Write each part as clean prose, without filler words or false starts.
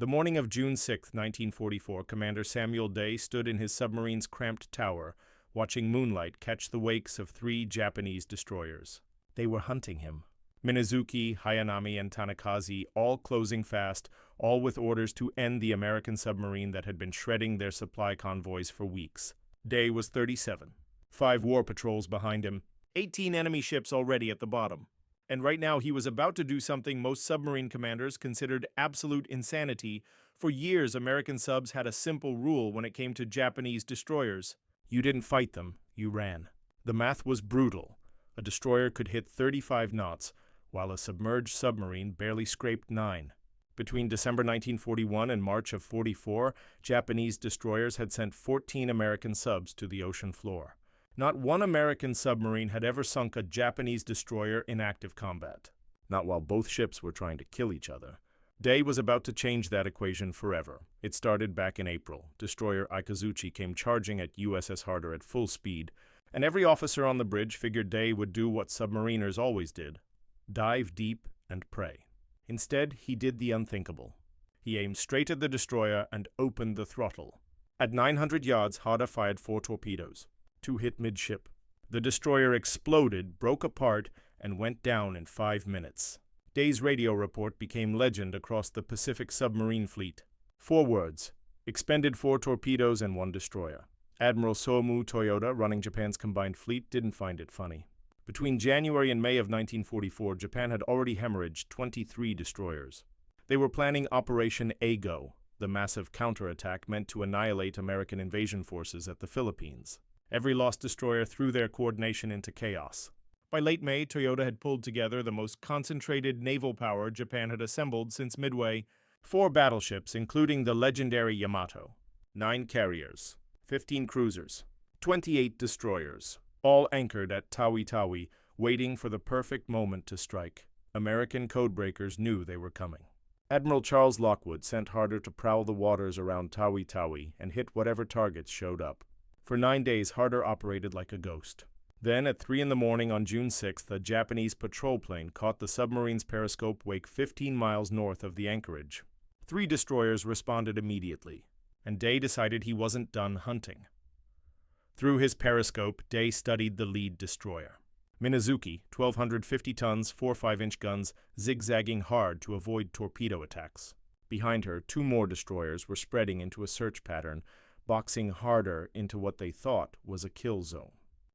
The morning of June 6, 1944, Commander Samuel Dealey stood in his submarine's cramped tower, watching moonlight catch the wakes of 3 Japanese destroyers. They were hunting him. Minazuki, Hayanami, and Tanakaze, all closing fast, all with orders to end the American submarine that had been shredding their supply convoys for weeks. Dealey was 37. 5 war patrols behind him, 18 enemy ships already at the bottom. And right now he was about to do something most submarine commanders considered absolute insanity. For years, American subs had a simple rule when it came to Japanese destroyers. You didn't fight them, you ran. The math was brutal. A destroyer could hit 35 knots, while a submerged submarine barely scraped 9. Between December 1941 and March of 44, Japanese destroyers had sent 14 American subs to the ocean floor. Not one American submarine had ever sunk a Japanese destroyer in active combat. Not while both ships were trying to kill each other. Dealey was about to change that equation forever. It started back in April. Destroyer Ikazuchi came charging at USS Harder at full speed, and every officer on the bridge figured Dealey would do what submariners always did: dive deep and pray. Instead, he did the unthinkable. He aimed straight at the destroyer and opened the throttle. At 900 yards, Harder fired 4 torpedoes. 2 hit midship. The destroyer exploded, broke apart, and went down in 5 minutes. Dealey's radio report became legend across the Pacific submarine fleet. 4 words: expended 4 torpedoes and 1 destroyer. Admiral Samuel Toyota, running Japan's combined fleet, didn't find it funny. Between January and May of 1944, Japan had already hemorrhaged 23 destroyers. They were planning Operation Ago, the massive counterattack meant to annihilate American invasion forces at the Philippines. Every lost destroyer threw their coordination into chaos. By late May, Toyota had pulled together the most concentrated naval power Japan had assembled since Midway: 4 battleships, including the legendary Yamato, 9 carriers, 15 cruisers, 28 destroyers, all anchored at Tawi Tawi, waiting for the perfect moment to strike. American codebreakers knew they were coming. Admiral Charles Lockwood sent Harder to prowl the waters around Tawi Tawi and hit whatever targets showed up. For 9 days, Harder operated like a ghost. Then, at 3 in the morning on June 6th, a Japanese patrol plane caught the submarine's periscope wake 15 miles north of the anchorage. 3 destroyers responded immediately, and Dealey decided he wasn't done hunting. Through his periscope, Dealey studied the lead destroyer. Minazuki, 1,250 tons, 4 5-inch guns, zigzagging hard to avoid torpedo attacks. Behind her, 2 more destroyers were spreading into a search pattern, boxing Harder into what they thought was a kill zone.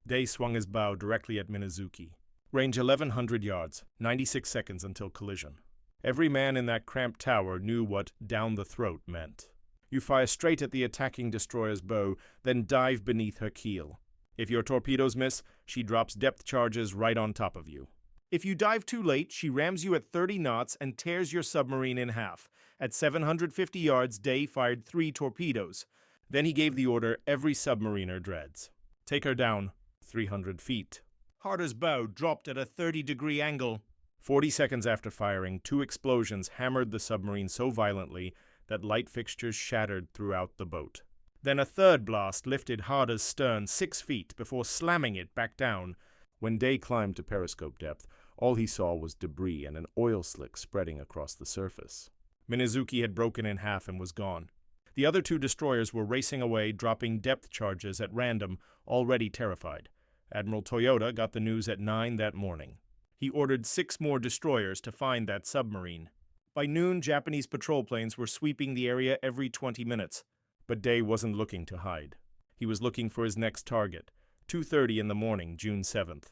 Dealey swung his bow directly at Minazuki. Range 1,100 yards, 96 seconds until collision. Every man in that cramped tower knew what down the throat meant. You fire straight at the attacking destroyer's bow, then dive beneath her keel. If your torpedoes miss, she drops depth charges right on top of you. If you dive too late, she rams you at 30 knots and tears your submarine in half. At 750 yards, Dealey fired 3 torpedoes. Then he gave the order every submariner dreads: take her down 300 feet. Harder's bow dropped at a 30-degree angle. 40 seconds after firing, 2 explosions hammered the submarine so violently that light fixtures shattered throughout the boat. Then a third blast lifted Harder's stern 6 feet before slamming it back down. When Dealey climbed to periscope depth, all he saw was debris and an oil slick spreading across the surface. Minazuki had broken in half and was gone. The other 2 destroyers were racing away, dropping depth charges at random, already terrified. Admiral Toyota got the news at 9 that morning. He ordered 6 more destroyers to find that submarine. By noon, Japanese patrol planes were sweeping the area every 20 minutes. But Dealey wasn't looking to hide. He was looking for his next target, 2:30 in the morning, June 7th.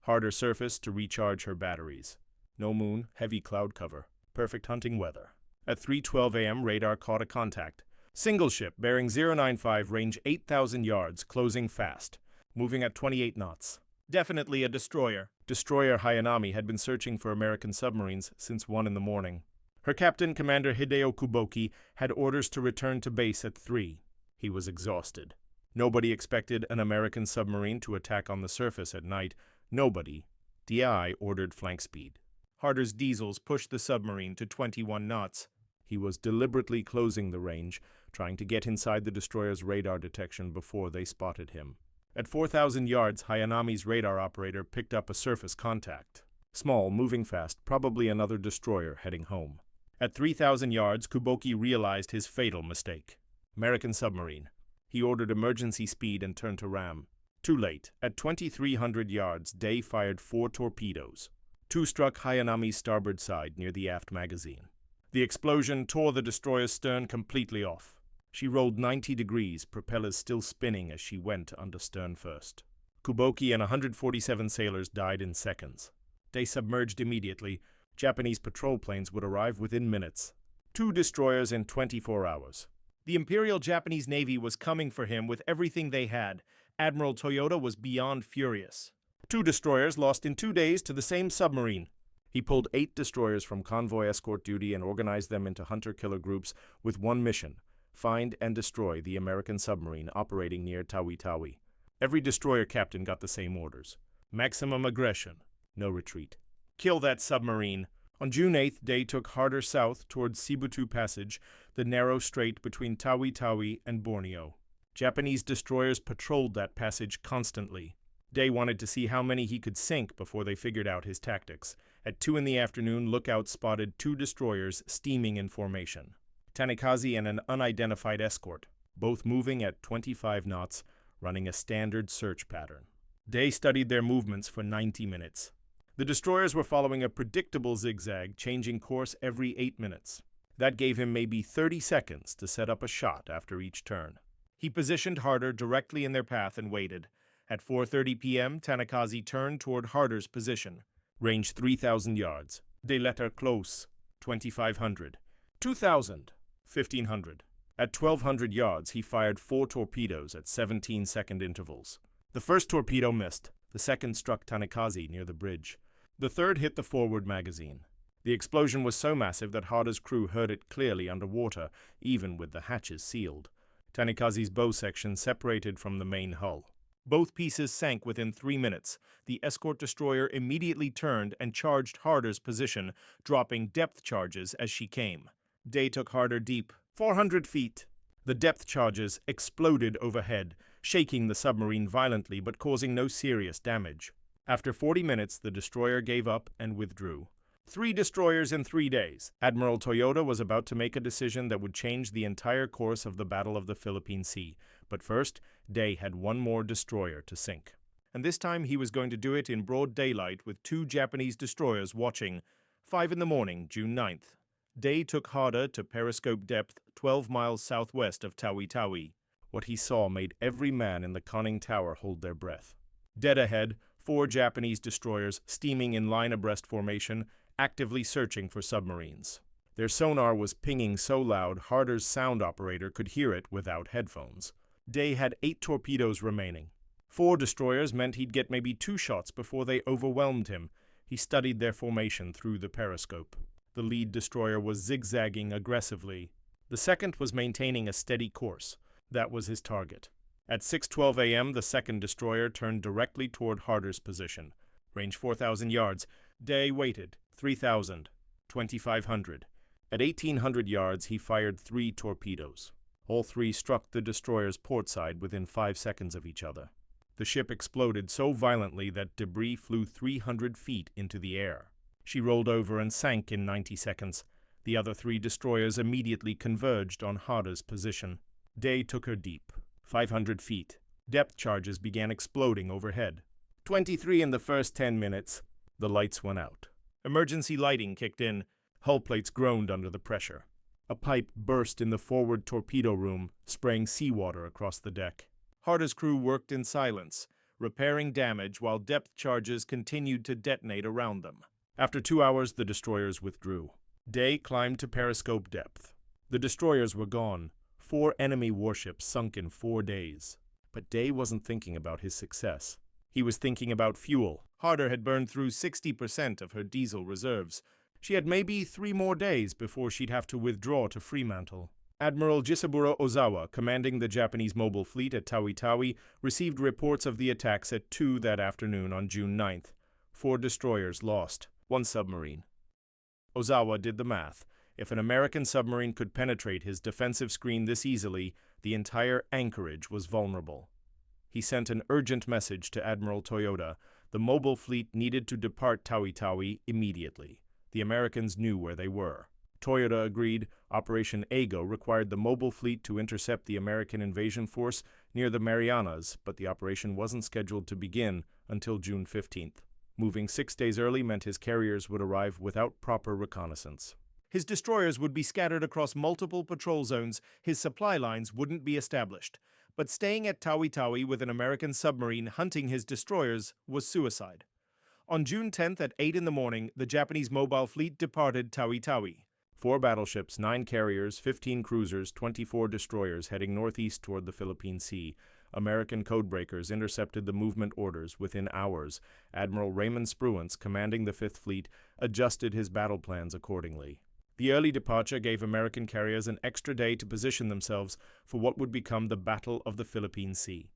Harder surfaced to recharge her batteries. No moon, heavy cloud cover, perfect hunting weather. At 3:12 a.m., radar caught a contact. Single ship, bearing 095, range 8,000 yards, closing fast, moving at 28 knots. Definitely a destroyer. Destroyer Hayanami had been searching for American submarines since 1 in the morning. Her captain, Commander Hideo Kuboki, had orders to return to base at 3. He was exhausted. Nobody expected an American submarine to attack on the surface at night. Nobody. DI ordered flank speed. Harder's diesels pushed the submarine to 21 knots. He was deliberately closing the range, trying to get inside the destroyer's radar detection before they spotted him. At 4,000 yards, Hayanami's radar operator picked up a surface contact. Small, moving fast, probably another destroyer heading home. At 3,000 yards, Kuboki realized his fatal mistake. American submarine. He ordered emergency speed and turned to ram. Too late. At 2,300 yards, Day fired 4 torpedoes. 2 struck Hayanami's starboard side near the aft magazine. The explosion tore the destroyer's stern completely off. She rolled 90 degrees, propellers still spinning as she went under stern first. Kuboki and 147 sailors died in seconds. Day submerged immediately. Japanese patrol planes would arrive within minutes. 2 destroyers in 24 hours. The Imperial Japanese Navy was coming for him with everything they had. Admiral Toyota was beyond furious. 2 destroyers lost in 2 days to the same submarine. He pulled 8 destroyers from convoy escort duty and organized them into hunter-killer groups with one mission: find and destroy the American submarine operating near Tawi Tawi. Every destroyer captain got the same orders. Maximum aggression, no retreat. Kill that submarine. On June 8th, Day took Harder south towards Sibutu Passage, the narrow strait between Tawi Tawi and Borneo. Japanese destroyers patrolled that passage constantly. Day wanted to see how many he could sink before they figured out his tactics. At 2 in the afternoon, lookouts spotted 2 destroyers steaming in formation. Tanikaze and an unidentified escort, both moving at 25 knots, running a standard search pattern. Day studied their movements for 90 minutes. The destroyers were following a predictable zigzag, changing course every 8 minutes. That gave him maybe 30 seconds to set up a shot after each turn. He positioned Harder directly in their path and waited. At 4:30 p.m., Tanikaze turned toward Harder's position. Range 3,000 yards. They let her close. 2,500. 2,000. 1,500. At 1,200 yards, he fired 4 torpedoes at 17-second intervals. The first torpedo missed. The second struck Tanikaze near the bridge. The third hit the forward magazine. The explosion was so massive that Harder's crew heard it clearly underwater, even with the hatches sealed. Tanikaze's bow section separated from the main hull. Both pieces sank within 3 minutes. The escort destroyer immediately turned and charged Harder's position, dropping depth charges as she came. Day took Harder deep, 400 feet. The depth charges exploded overhead, shaking the submarine violently but causing no serious damage. After 40 minutes, the destroyer gave up and withdrew. 3 destroyers in 3 days. Admiral Toyota was about to make a decision that would change the entire course of the Battle of the Philippine Sea. But first, Day had 1 more destroyer to sink. And this time he was going to do it in broad daylight with 2 Japanese destroyers watching. 5 in the morning, June 9th. Day took Harder to periscope depth 12 miles southwest of Tawi Tawi. What he saw made every man in the conning tower hold their breath. Dead ahead, 4 Japanese destroyers steaming in line abreast formation, actively searching for submarines. Their sonar was pinging so loud Harder's sound operator could hear it without headphones. Day had 8 torpedoes remaining. 4 destroyers meant he'd get maybe 2 shots before they overwhelmed him. He studied their formation through the periscope. The lead destroyer was zigzagging aggressively. The second was maintaining a steady course. That was his target. At 6:12 a.m., the second destroyer turned directly toward Harder's position. Range 4,000 yards. Day waited. 3,000. 2,500. At 1,800 yards, he fired 3 torpedoes. All 3 struck the destroyer's port side within 5 seconds of each other. The ship exploded so violently that debris flew 300 feet into the air. She rolled over and sank in 90 seconds. The other 3 destroyers immediately converged on Harder's position. Day took her deep, 500 feet. Depth charges began exploding overhead. 23 in the first 10 minutes. The lights went out. Emergency lighting kicked in. Hull plates groaned under the pressure. A pipe burst in the forward torpedo room, spraying seawater across the deck. Harder's crew worked in silence, repairing damage while depth charges continued to detonate around them. After 2 hours, the destroyers withdrew. Day climbed to periscope depth. The destroyers were gone. 4 enemy warships sunk in 4 days. But Day wasn't thinking about his success. He was thinking about fuel. Harder had burned through 60% of her diesel reserves. She had maybe 3 more days before she'd have to withdraw to Fremantle. Admiral Jisaburo Ozawa, commanding the Japanese mobile fleet at Tawi Tawi, received reports of the attacks at 2 that afternoon on June 9th. 4 destroyers lost. 1 submarine. Ozawa did the math. If an American submarine could penetrate his defensive screen this easily, the entire anchorage was vulnerable. He sent an urgent message to Admiral Toyota. The mobile fleet needed to depart Tawi Tawi immediately. The Americans knew where they were. Toyota agreed Operation Ago required the mobile fleet to intercept the American invasion force near the Marianas, but the operation wasn't scheduled to begin until June 15th. Moving 6 days early meant his carriers would arrive without proper reconnaissance. His destroyers would be scattered across multiple patrol zones, his supply lines wouldn't be established. But staying at Tawi Tawi with an American submarine hunting his destroyers was suicide. On June 10th at 8 in the morning, the Japanese mobile fleet departed Tawi Tawi. 4 battleships, 9 carriers, 15 cruisers, 24 destroyers heading northeast toward the Philippine Sea. American codebreakers intercepted the movement orders within hours. Admiral Raymond Spruance, commanding the Fifth Fleet, adjusted his battle plans accordingly. The early departure gave American carriers an extra day to position themselves for what would become the Battle of the Philippine Sea.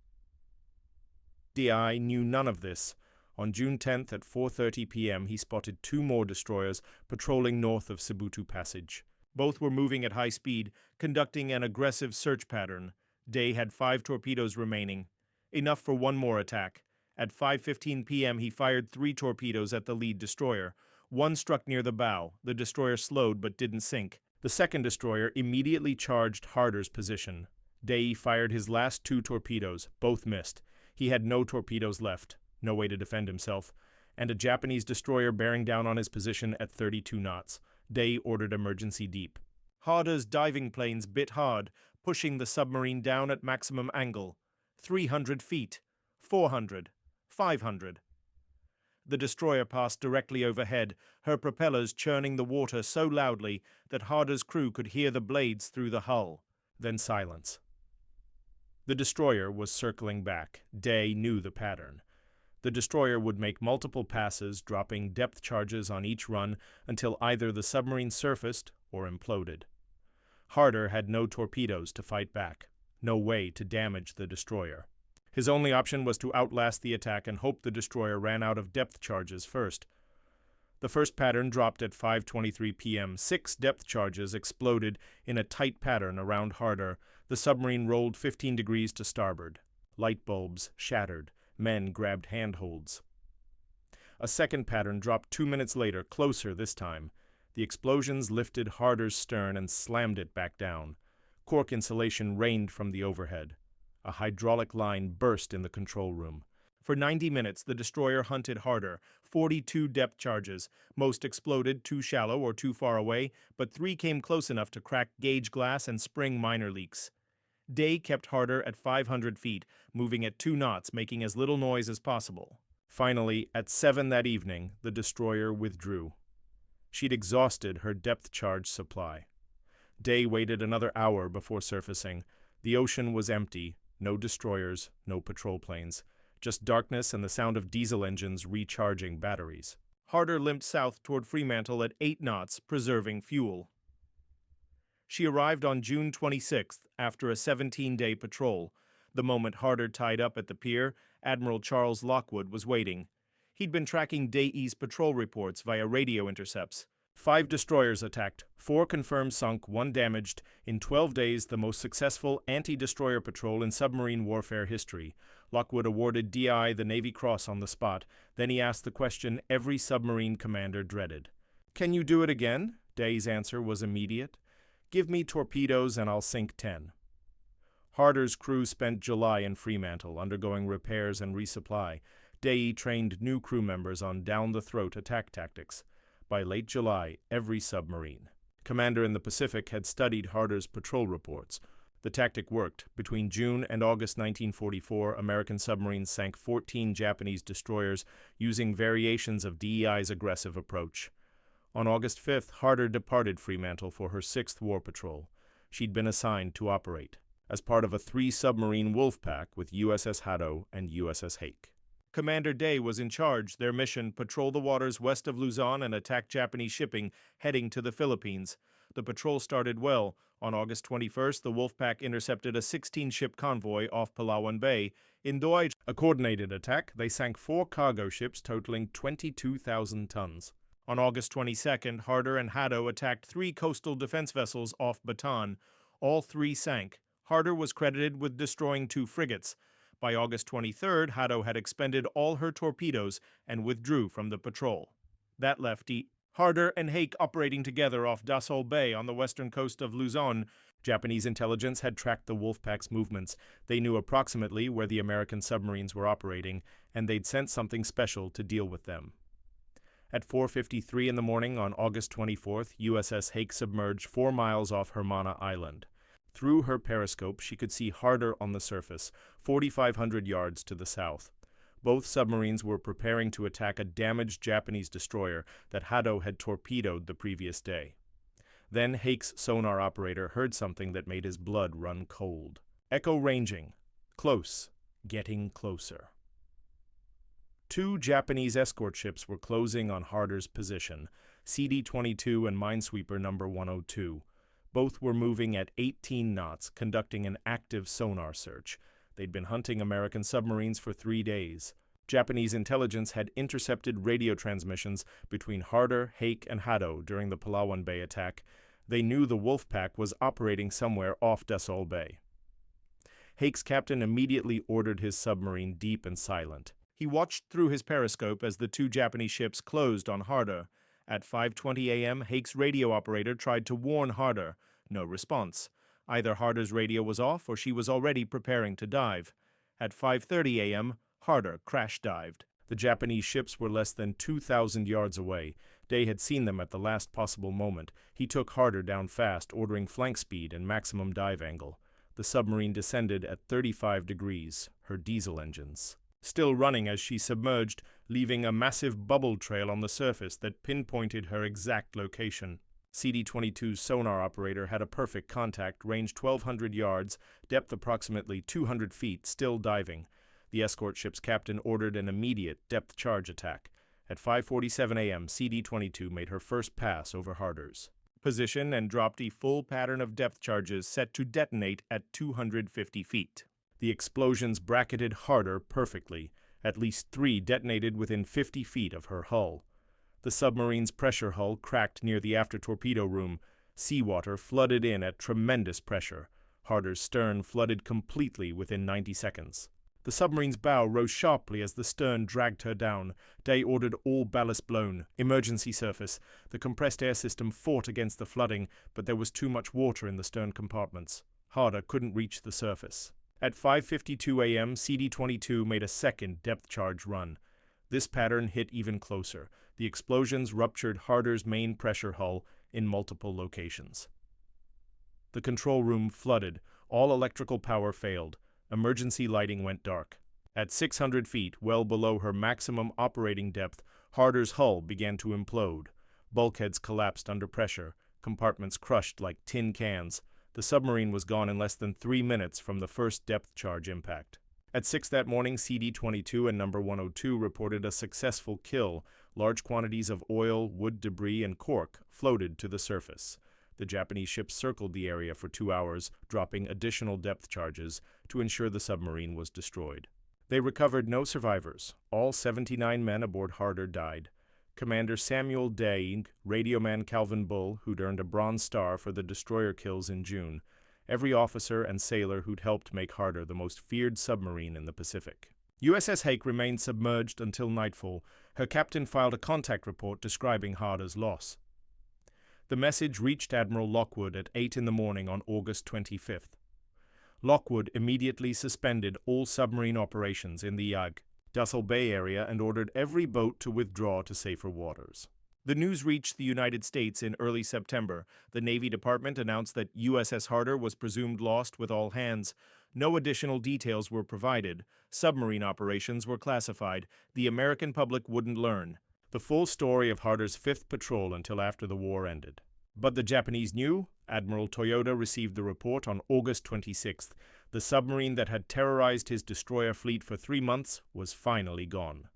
WWII knew none of this. On June 10th at 4:30 p.m. he spotted 2 more destroyers patrolling north of Cebutu Passage. Both were moving at high speed, conducting an aggressive search pattern. Day had 5 torpedoes remaining, enough for one more attack. At 5:15 p.m. he fired 3 torpedoes at the lead destroyer. One struck near the bow. The destroyer slowed but didn't sink. The second destroyer immediately charged Harder's position. Day fired his last 2 torpedoes. Both missed. He had no torpedoes left, no way to defend himself, and a Japanese destroyer bearing down on his position at 32 knots. Day ordered emergency deep. Harder's diving planes bit hard, pushing the submarine down at maximum angle. 300 feet, 400, 500. The destroyer passed directly overhead, her propellers churning the water so loudly that Harder's crew could hear the blades through the hull. Then silence. The destroyer was circling back. Day knew the pattern. The destroyer would make multiple passes, dropping depth charges on each run until either the submarine surfaced or imploded. Harder had no torpedoes to fight back, no way to damage the destroyer. His only option was to outlast the attack and hope the destroyer ran out of depth charges first. The first pattern dropped at 5:23 p.m. 6 depth charges exploded in a tight pattern around Harder. The submarine rolled 15 degrees to starboard. Light bulbs shattered. Men grabbed handholds. A second pattern dropped 2 minutes later, closer this time. The explosions lifted Harder's stern and slammed it back down. Cork insulation rained from the overhead. A hydraulic line burst in the control room. For 90 minutes, the destroyer hunted Harder. 42 depth charges. Most exploded too shallow or too far away, but 3 came close enough to crack gauge glass and spring minor leaks. Day kept Harder at 500 feet, moving at 2 knots, making as little noise as possible. Finally, at 7 that evening, the destroyer withdrew. She'd exhausted her depth charge supply. Day waited another hour before surfacing. The ocean was empty. No destroyers, no patrol planes. Just darkness and the sound of diesel engines recharging batteries. Harder limped south toward Fremantle at 8 knots, preserving fuel. She arrived on June 26th after a 17-day patrol. The moment Harder tied up at the pier, Admiral Charles Lockwood was waiting. He'd been tracking Day's patrol reports via radio intercepts. 5 destroyers attacked, 4 confirmed sunk, 1 damaged. In 12 days, the most successful anti-destroyer patrol in submarine warfare history. Lockwood awarded DI the Navy Cross on the spot. Then he asked the question every submarine commander dreaded. "Can you do it again?" Day's answer was immediate. "Give me torpedoes and I'll sink 10. Harder's crew spent July in Fremantle, undergoing repairs and resupply. Day trained new crew members on down-the-throat attack tactics. By late July, every submarine commander in the Pacific had studied Harder's patrol reports. The tactic worked. Between June and August 1944, American submarines sank 14 Japanese destroyers using variations of DEI's aggressive approach. On August 5th, Harder departed Fremantle for her 6th war patrol. She'd been assigned to operate as part of a 3-submarine wolf pack with USS Harder and USS Hake. Commander Day was in charge. Their mission, patrol the waters west of Luzon and attack Japanese shipping heading to the Philippines. The patrol started well. On August 21st, the Wolfpack intercepted a 16-ship convoy off Palawan Bay. In a coordinated attack, they sank 4 cargo ships totaling 22,000 tons. On August 22nd, Harder and Harder attacked 3 coastal defense vessels off Bataan. All 3 sank. Harder was credited with destroying 2 frigates. By August 23rd, Harder had expended all her torpedoes and withdrew from the patrol. That left Harder and Hake operating together off Dassault Bay on the western coast of Luzon. Japanese intelligence had tracked the Wolfpack's movements. They knew approximately where the American submarines were operating, and they'd sent something special to deal with them. At 4:53 in the morning on August 24th, USS Hake submerged 4 miles off Hermana Island. Through her periscope, she could see Harder on the surface, 4,500 yards to the south. Both submarines were preparing to attack a damaged Japanese destroyer that Hado had torpedoed the previous day. Then Hake's sonar operator heard something that made his blood run cold. Echo ranging. Close. Getting closer. 2 Japanese escort ships were closing on Harder's position, CD-22 and Minesweeper No. 102. Both were moving at 18 knots, conducting an active sonar search. They'd been hunting American submarines for 3 days. Japanese intelligence had intercepted radio transmissions between Harder, Hake, and Hado during the Palawan Bay attack. They knew the Wolfpack was operating somewhere off Dassault Bay. Hake's captain immediately ordered his submarine deep and silent. He watched through his periscope as the 2 Japanese ships closed on Harder. At 5:20 a.m., Hake's radio operator tried to warn Harder. No response. Either Harder's radio was off or she was already preparing to dive. At 5:30 a.m., Harder crash-dived. The Japanese ships were less than 2,000 yards away. Day had seen them at the last possible moment. He took Harder down fast, ordering flank speed and maximum dive angle. The submarine descended at 35 degrees, her diesel engines still running as she submerged, leaving a massive bubble trail on the surface that pinpointed her exact location. CD-22's sonar operator had a perfect contact, range 1,200 yards, depth approximately 200 feet, still diving. The escort ship's captain ordered an immediate depth charge attack. At 5:47 a.m., CD-22 made her first pass over Harder's position and dropped a full pattern of depth charges set to detonate at 250 feet. The explosions bracketed Harder perfectly. At least 3 detonated within 50 feet of her hull. The submarine's pressure hull cracked near the after-torpedo room. Seawater flooded in at tremendous pressure. Harder's stern flooded completely within 90 seconds. The submarine's bow rose sharply as the stern dragged her down. Day ordered all ballast blown. Emergency surface. The compressed air system fought against the flooding, but there was too much water in the stern compartments. Harder couldn't reach the surface. At 5:52 a.m., CD-22 made a second depth charge run. This pattern hit even closer. The explosions ruptured Harder's main pressure hull in multiple locations. The control room flooded. All electrical power failed. Emergency lighting went dark. At 600 feet, well below her maximum operating depth, Harder's hull began to implode. Bulkheads collapsed under pressure. Compartments crushed like tin cans. The submarine was gone in less than 3 minutes from the first depth charge impact. At 6 that morning, CD-22 and No. 102 reported a successful kill. Large quantities of oil, wood debris, and cork floated to the surface. The Japanese ships circled the area for 2 hours, dropping additional depth charges to ensure the submarine was destroyed. They recovered no survivors. All 79 men aboard Harder died. Commander Samuel Dealey, radioman Calvin Bull, who'd earned a Bronze Star for the destroyer kills in June, every officer and sailor who'd helped make Harder the most feared submarine in the Pacific. USS Hake remained submerged until nightfall. Her captain filed a contact report describing Harder's loss. The message reached Admiral Lockwood at 8 in the morning on August 25th. Lockwood immediately suspended all submarine operations in the Dassault Bay area and ordered every boat to withdraw to safer waters. The news reached the United States in early September. The Navy Department announced that USS Harder was presumed lost with all hands. No additional details were provided. Submarine operations were classified. The American public wouldn't learn the full story of Harder's 5th patrol until after the war ended. But the Japanese knew. Admiral Toyoda received the report on August 26th. The submarine that had terrorized his destroyer fleet for 3 months was finally gone.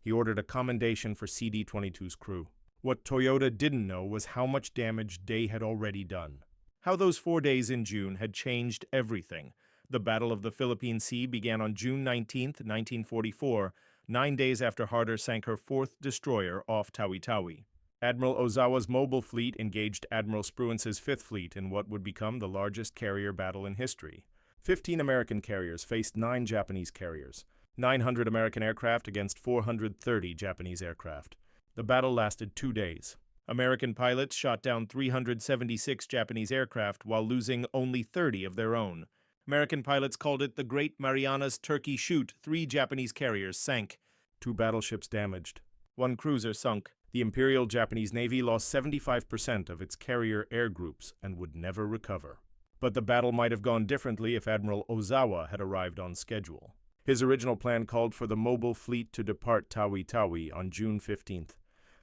He ordered a commendation for CD-22's crew. What Toyoda didn't know was how much damage Day had already done. How those 4 days in June had changed everything. The Battle of the Philippine Sea began on June 19, 1944, 9 days after Harder sank her 4th destroyer off Tawi Tawi. Admiral Ozawa's mobile fleet engaged Admiral Spruance's 5th Fleet in what would become the largest carrier battle in history. 15 American carriers faced 9 Japanese carriers. 900 American aircraft against 430 Japanese aircraft. The battle lasted 2 days. American pilots shot down 376 Japanese aircraft while losing only 30 of their own. American pilots called it the Great Marianas Turkey Shoot. 3 Japanese carriers sank. 2 battleships damaged. 1 cruiser sunk. The Imperial Japanese Navy lost 75% of its carrier air groups and would never recover. But the battle might have gone differently if Admiral Ozawa had arrived on schedule. His original plan called for the mobile fleet to depart Tawi Tawi on June 15th.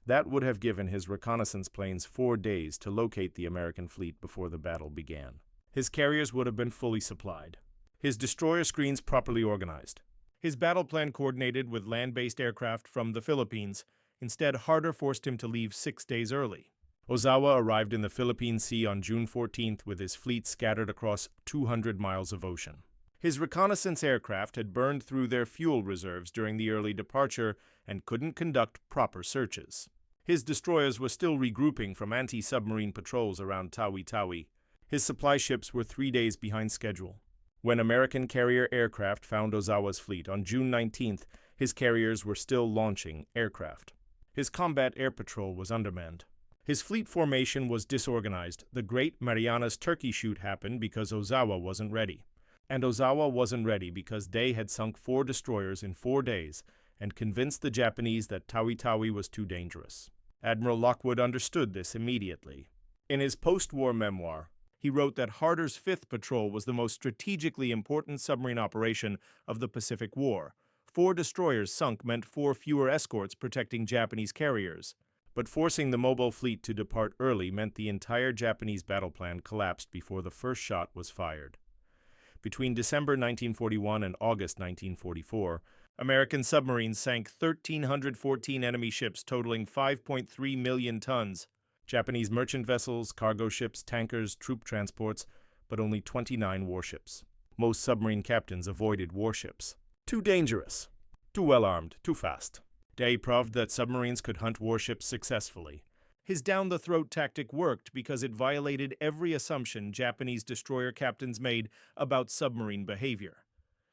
That would have given his reconnaissance planes 4 days to locate the American fleet before the battle began. His carriers would have been fully supplied. His destroyer screens properly organized. His battle plan coordinated with land-based aircraft from the Philippines. Instead, Harder forced him to leave 6 days early. Ozawa arrived in the Philippine Sea on June 14th with his fleet scattered across 200 miles of ocean. His reconnaissance aircraft had burned through their fuel reserves during the early departure and couldn't conduct proper searches. His destroyers were still regrouping from anti-submarine patrols around Tawi Tawi. His supply ships were 3 days behind schedule. When American carrier aircraft found Ozawa's fleet on June 19th, his carriers were still launching aircraft. His combat air patrol was undermanned. His fleet formation was disorganized. The Great Marianas Turkey Shoot happened because Ozawa wasn't ready. And Ozawa wasn't ready because Day had sunk 4 destroyers in 4 days and convinced the Japanese that Tawi Tawi was too dangerous. Admiral Lockwood understood this immediately. In his post-war memoir, he wrote that Harder's 5th Patrol was the most strategically important submarine operation of the Pacific War. 4 destroyers sunk meant 4 fewer escorts protecting Japanese carriers. But forcing the mobile fleet to depart early meant the entire Japanese battle plan collapsed before the first shot was fired. Between December 1941 and August 1944, American submarines sank 1,314 enemy ships totaling 5.3 million tons. Japanese merchant vessels, cargo ships, tankers, troop transports, but only 29 warships. Most submarine captains avoided warships. Too dangerous, too well-armed, too fast. Day proved that submarines could hunt warships successfully. His down-the-throat tactic worked because it violated every assumption Japanese destroyer captains made about submarine behavior.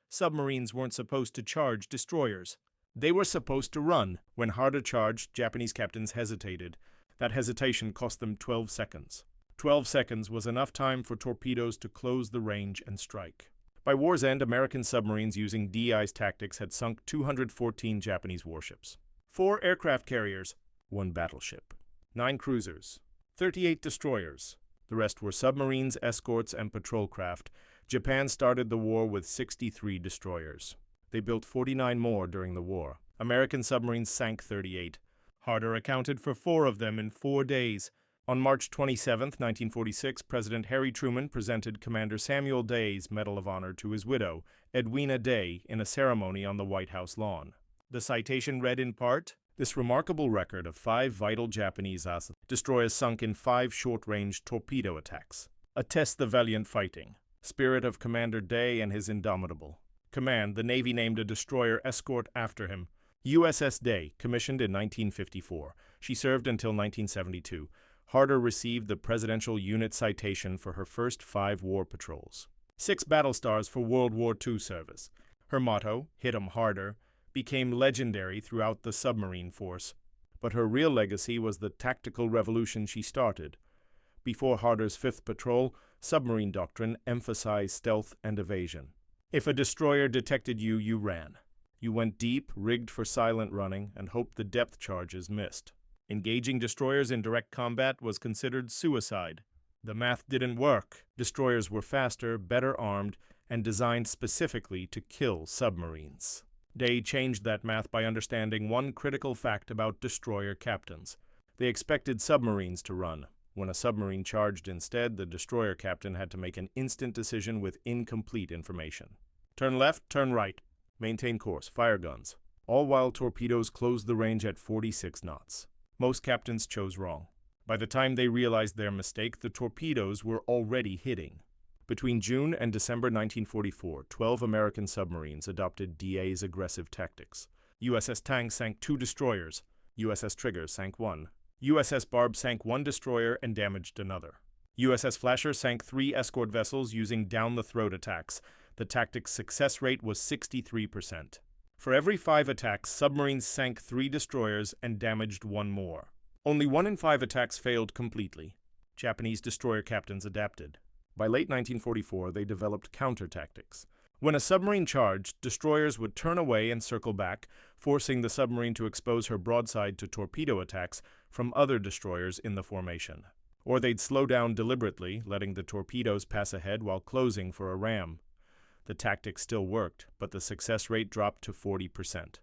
Submarines weren't supposed to charge destroyers. They were supposed to run. When Harder charged, Japanese captains hesitated. That hesitation cost them 12 seconds. 12 seconds was enough time for torpedoes to close the range and strike. By war's end, American submarines using DI's tactics had sunk 214 Japanese warships. 4 aircraft carriers, 1 battleship, 9 cruisers, 38 destroyers. The rest were submarines, escorts, and patrol craft. Japan started the war with 63 destroyers. They built 49 more during the war. American submarines sank 38. Harder accounted for 4 of them in 4 days. On March 27, 1946, President Harry Truman presented Commander Samuel Day's Medal of Honor to his widow, Edwina Day, in a ceremony on the White House lawn. The citation read in part, "This remarkable record of 5 vital Japanese destroyers sunk in 5 short-range torpedo attacks attests the valiant fighting spirit of Commander Day and his indomitable command." The Navy named a destroyer escort after him, USS Day, commissioned in 1954. She served until 1972. Harder received the Presidential Unit Citation for her first 5 war patrols. 6 battle stars for World War II service. Her motto, "Hit 'em harder," became legendary throughout the submarine force. But her real legacy was the tactical revolution she started. Before Harder's 5th Patrol, submarine doctrine emphasized stealth and evasion. If a destroyer detected you, you ran. You went deep, rigged for silent running, and hoped the depth charges missed. Engaging destroyers in direct combat was considered suicide. The math didn't work. Destroyers were faster, better armed, and designed specifically to kill submarines. Day changed that math by understanding one critical fact about destroyer captains. They expected submarines to run. When a submarine charged instead, the destroyer captain had to make an instant decision with incomplete information. Turn left, turn right. Maintain course, fire guns. All while torpedoes closed the range at 46 knots. Most captains chose wrong. By the time they realized their mistake, the torpedoes were already hitting. Between June and December 1944, 12 American submarines adopted DA's aggressive tactics. USS Tang sank 2 destroyers. USS Trigger sank 1. USS Barb sank 1 destroyer and damaged another. USS Flasher sank 3 escort vessels using down-the-throat attacks. The tactic's success rate was 63%. For every 5 attacks, submarines sank 3 destroyers and damaged 1 more. Only 1 in 5 attacks failed completely. Japanese destroyer captains adapted. By late 1944, they developed counter-tactics. When a submarine charged, destroyers would turn away and circle back, forcing the submarine to expose her broadside to torpedo attacks from other destroyers in the formation. Or they'd slow down deliberately, letting the torpedoes pass ahead while closing for a ram. The tactic still worked, but the success rate dropped to 40%.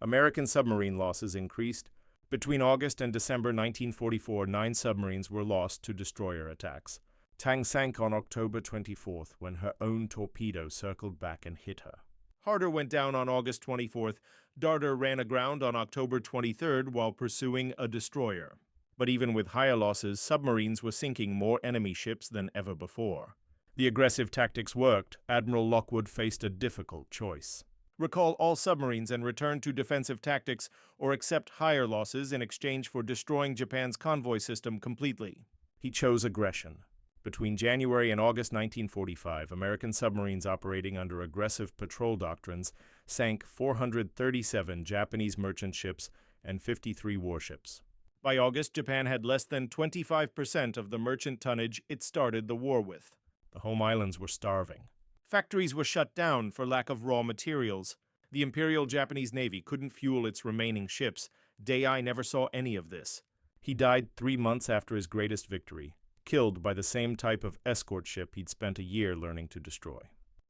American submarine losses increased. Between August and December 1944, 9 submarines were lost to destroyer attacks. Tang sank on October 24th when her own torpedo circled back and hit her. Harder went down on August 24th. Darter ran aground on October 23rd while pursuing a destroyer. But even with higher losses, submarines were sinking more enemy ships than ever before. The aggressive tactics worked. Admiral Lockwood faced a difficult choice. Recall all submarines and return to defensive tactics, or accept higher losses in exchange for destroying Japan's convoy system completely. He chose aggression. Between January and August 1945, American submarines operating under aggressive patrol doctrines sank 437 Japanese merchant ships and 53 warships. By August, Japan had less than 25% of the merchant tonnage it started the war with. The home islands were starving. Factories were shut down for lack of raw materials. The Imperial Japanese Navy couldn't fuel its remaining ships. Dai never saw any of this. He died 3 months after his greatest victory, killed by the same type of escort ship he'd spent a year learning to destroy.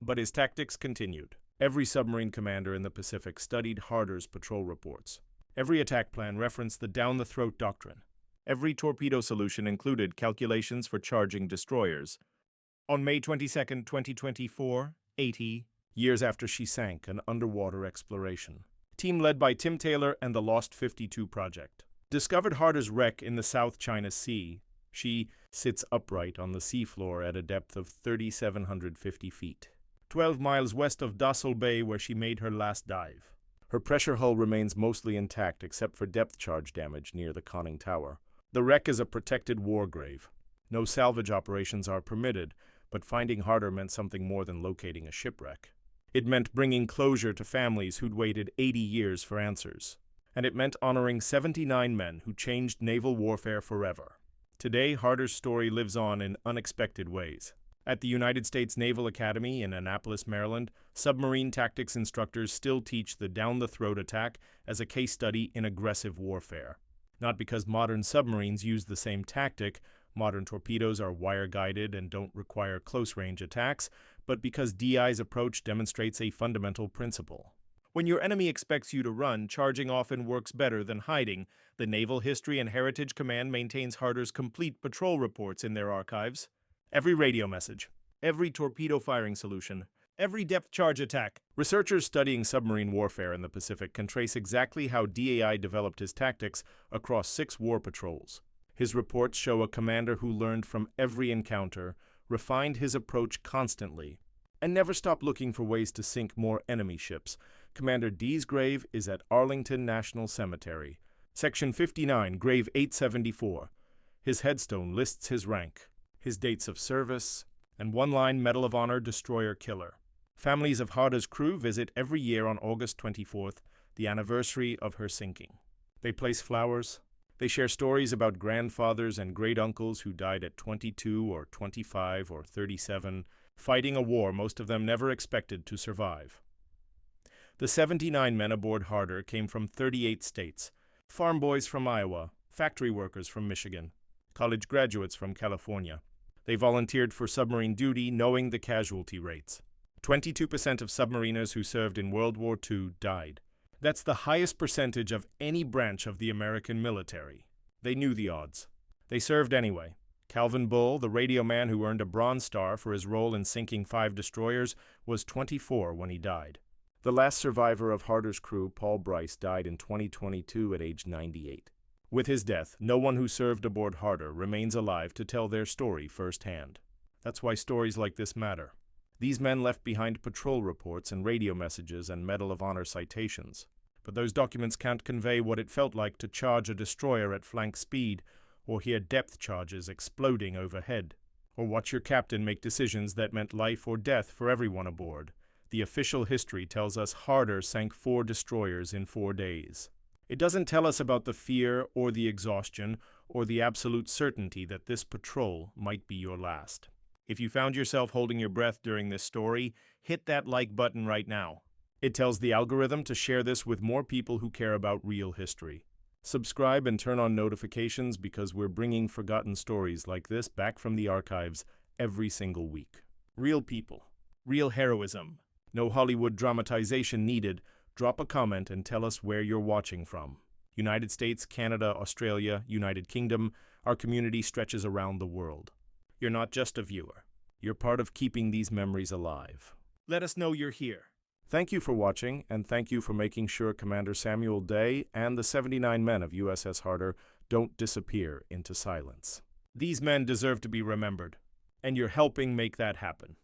But his tactics continued. Every submarine commander in the Pacific studied Harder's patrol reports. Every attack plan referenced the down-the-throat doctrine. Every torpedo solution included calculations for charging destroyers. On May 22, 2024, 80 years after she sank, an underwater exploration team led by Tim Taylor and the Lost 52 Project discovered Harder's wreck in the South China Sea. She sits upright on the seafloor at a depth of 3,750 feet, 12 miles west of Dossel Bay, where she made her last dive. Her pressure hull remains mostly intact except for depth charge damage near the conning tower. The wreck is a protected war grave. No salvage operations are permitted, but finding Harder meant something more than locating a shipwreck. It meant bringing closure to families who'd waited 80 years for answers. And it meant honoring 79 men who changed naval warfare forever. Today, Harder's story lives on in unexpected ways. At the United States Naval Academy in Annapolis, Maryland, submarine tactics instructors still teach the down-the-throat attack as a case study in aggressive warfare. Not because modern submarines use the same tactic, modern torpedoes are wire-guided and don't require close-range attacks, but because DI's approach demonstrates a fundamental principle. When your enemy expects you to run, charging often works better than hiding. The Naval History and Heritage Command maintains Harder's complete patrol reports in their archives. Every radio message, every torpedo firing solution, every depth charge attack. Researchers studying submarine warfare in the Pacific can trace exactly how DAI developed his tactics across 6 war patrols. His reports show a commander who learned from every encounter, refined his approach constantly, and never stopped looking for ways to sink more enemy ships. Commander D's grave is at Arlington National Cemetery, Section 59, Grave 874. His headstone lists his rank, his dates of service, and one-line Medal of Honor destroyer killer. Families of Harder's crew visit every year on August 24th, the anniversary of her sinking. They place flowers. They share stories about grandfathers and great-uncles who died at 22 or 25 or 37, fighting a war most of them never expected to survive. The 79 men aboard Harder came from 38 states, farm boys from Iowa, factory workers from Michigan, college graduates from California. They volunteered for submarine duty knowing the casualty rates. 22% of submariners who served in World War II died. That's the highest percentage of any branch of the American military. They knew the odds. They served anyway. Calvin Bull, the radio man who earned a Bronze Star for his role in sinking 5 destroyers, was 24 when he died. The last survivor of Harder's crew, Paul Bryce, died in 2022 at age 98. With his death, no one who served aboard Harder remains alive to tell their story firsthand. That's why stories like this matter. These men left behind patrol reports and radio messages and Medal of Honor citations. But those documents can't convey what it felt like to charge a destroyer at flank speed, or hear depth charges exploding overhead, or watch your captain make decisions that meant life or death for everyone aboard. The official history tells us Harder sank 4 destroyers in 4 days. It doesn't tell us about the fear or the exhaustion or the absolute certainty that this patrol might be your last. If you found yourself holding your breath during this story, hit that like button right now. It tells the algorithm to share this with more people who care about real history. Subscribe and turn on notifications because we're bringing forgotten stories like this back from the archives every single week. Real people, real heroism. No Hollywood dramatization needed. Drop a comment and tell us where you're watching from. United States, Canada, Australia, United Kingdom, our community stretches around the world. You're not just a viewer. You're part of keeping these memories alive. Let us know you're here. Thank you for watching, and thank you for making sure Commander Samuel Day and the 79 men of USS Harder don't disappear into silence. These men deserve to be remembered, and you're helping make that happen.